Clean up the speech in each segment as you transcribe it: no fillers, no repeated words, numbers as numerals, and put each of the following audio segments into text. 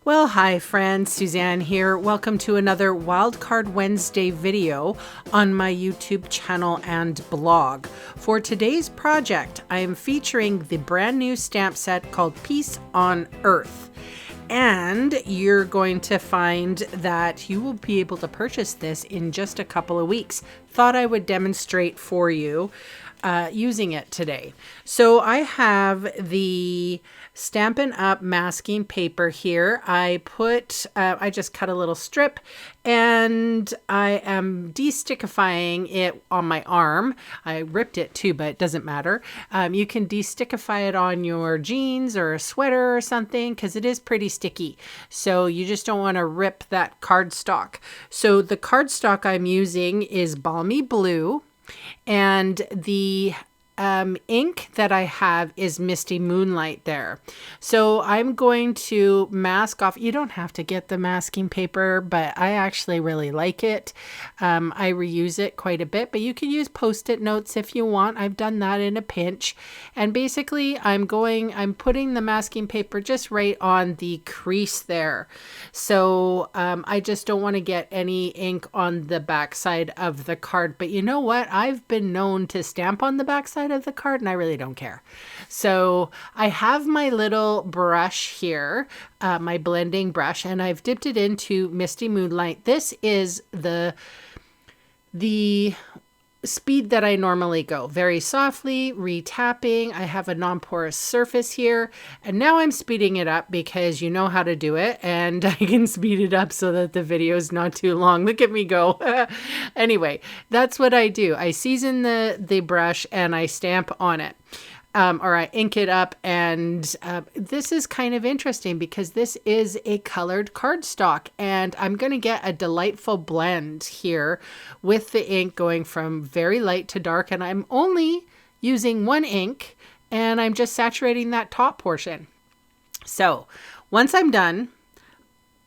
Well, hi friends, Suzanne here. Welcome to another Wildcard Wednesday video on my YouTube channel and blog. For today's project, I am featuring the brand new stamp set called Peace on Earth. And you're going to find that you will be able to purchase this in just a couple of weeks. Thought I would demonstrate for you using it today. So I have the Stampin' Up masking paper here. I just cut a little strip and I am de-stickifying it on my arm. I ripped it too, but it doesn't matter. You can de-stickify it on your jeans or a sweater or something because it is pretty sticky. So you just don't want to rip that cardstock. So the cardstock I'm using is Balmy Blue, and the ink that I have is Misty Moonlight there. So I'm going to mask off. You don't have to get the masking paper, but I actually really like it. I reuse it quite a bit, but you can use Post-it notes if you want. I've done that in a pinch. And basically I'm putting the masking paper just right on the crease there. So I just don't want to get any ink on the backside of the card. But you know what? I've been known to stamp on the backside of the card and I really don't care. So I have my little brush here, my blending brush, and I've dipped it into Misty Moonlight. This is the speed that I normally go, very softly, re-tapping. I have a non-porous surface here, and now I'm speeding it up because you know how to do it, and I can speed it up so that the video is not too long. Look at me go. Anyway, that's what I do. I season the brush and I stamp on it. Or I ink it up, and this is kind of interesting because this is a colored cardstock, and I'm going to get a delightful blend here with the ink going from very light to dark, and I'm only using one ink, and I'm just saturating that top portion. So once I'm done,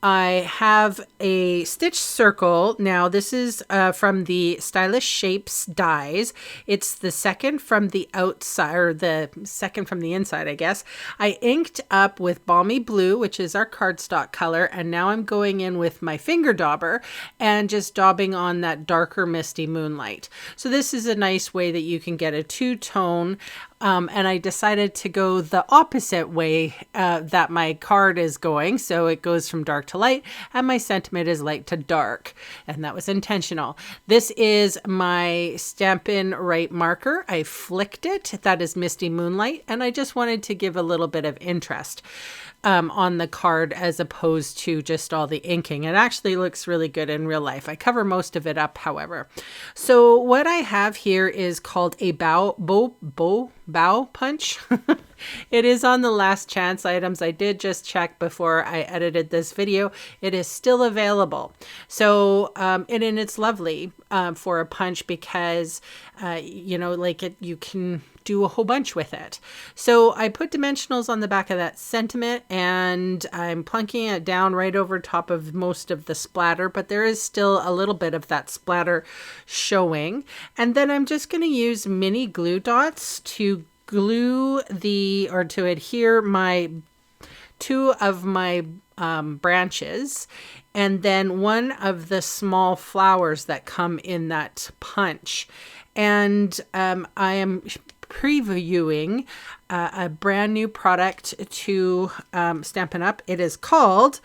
I have a stitch circle. Now this is from the Stylish Shapes dies. It's the second from the outside, or the second from the inside, I guess. I inked up with Balmy Blue, which is our cardstock color, and now I'm going in with my finger dauber and just daubing on that darker Misty Moonlight. So this is a nice way that you can get a two-tone. And I decided to go the opposite way that my card is going. So it goes from dark to light, and my sentiment is light to dark. And that was intentional. This is my Stampin' Right marker. I flicked it. That is Misty Moonlight. And I just wanted to give a little bit of interest on the card as opposed to just all the inking. It actually looks really good in real life. I cover most of it up, however. So what I have here is called a bow punch. It is on the last chance items. I did just check before I edited this video. It is still available. So, and it's lovely for a punch because, you can do a whole bunch with it. So I put dimensionals on the back of that sentiment, and I'm plunking it down right over top of most of the splatter, but there is still a little bit of that splatter showing. And then I'm just going to use mini glue dots to glue to adhere two of my branches, and then one of the small flowers that come in that punch. And I am previewing a brand new product to Stampin' Up. It is called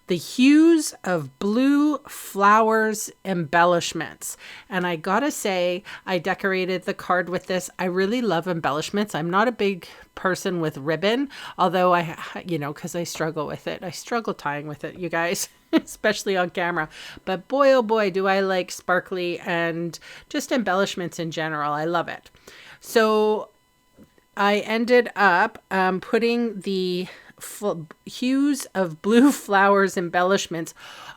the Hues of Blue Flowers Embellishments. And I gotta say, I decorated the card with this. I really love embellishments. I'm not a big person with ribbon, although because I struggle with it. I struggle tying with it, you guys, especially on camera. But boy, oh boy, do I like sparkly and just embellishments in general. I love it. So I ended up putting the Hues of Blue Flowers Embellishments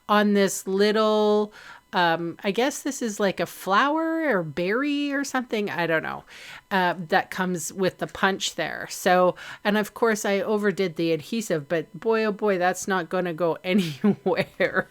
on this little, I guess this is like a flower or berry or something. I don't know. That comes with the punch there. So, and of course I overdid the adhesive, but boy, oh boy, that's not going to go anywhere.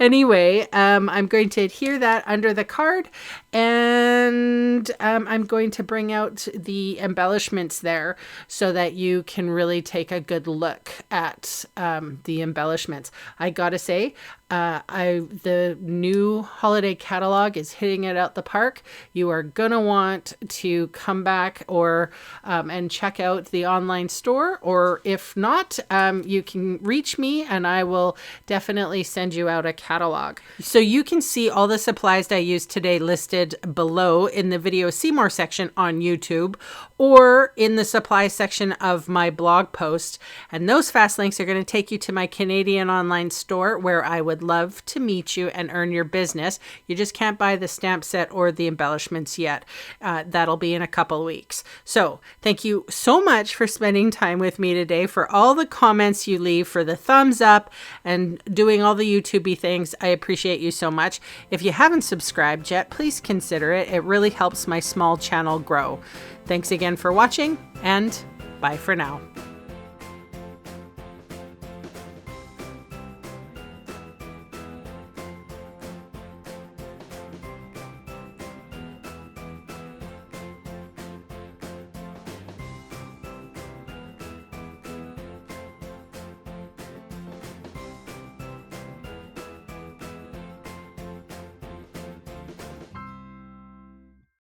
Anyway, I'm going to adhere that under the card, and I'm going to bring out the embellishments there so that you can really take a good look at the embellishments. I gotta say, the new holiday catalog is hitting it out the park. You are gonna want to come back or and check out the online store, or if not, you can reach me and I will definitely send you out a catalog. So you can see all the supplies that I used today listed below in the video See More section on YouTube, or in the supply section of my blog post. And those fast links are going to take you to my Canadian online store, where I would love to meet you and earn your business. You just can't buy the stamp set or the embellishments yet. That'll be in a couple weeks. So thank you so much for spending time with me today, for all the comments you leave, for the thumbs up and doing all the YouTube-y things. I appreciate you so much. If you haven't subscribed yet, please consider it. It really helps my small channel grow. Thanks again for watching, and bye for now.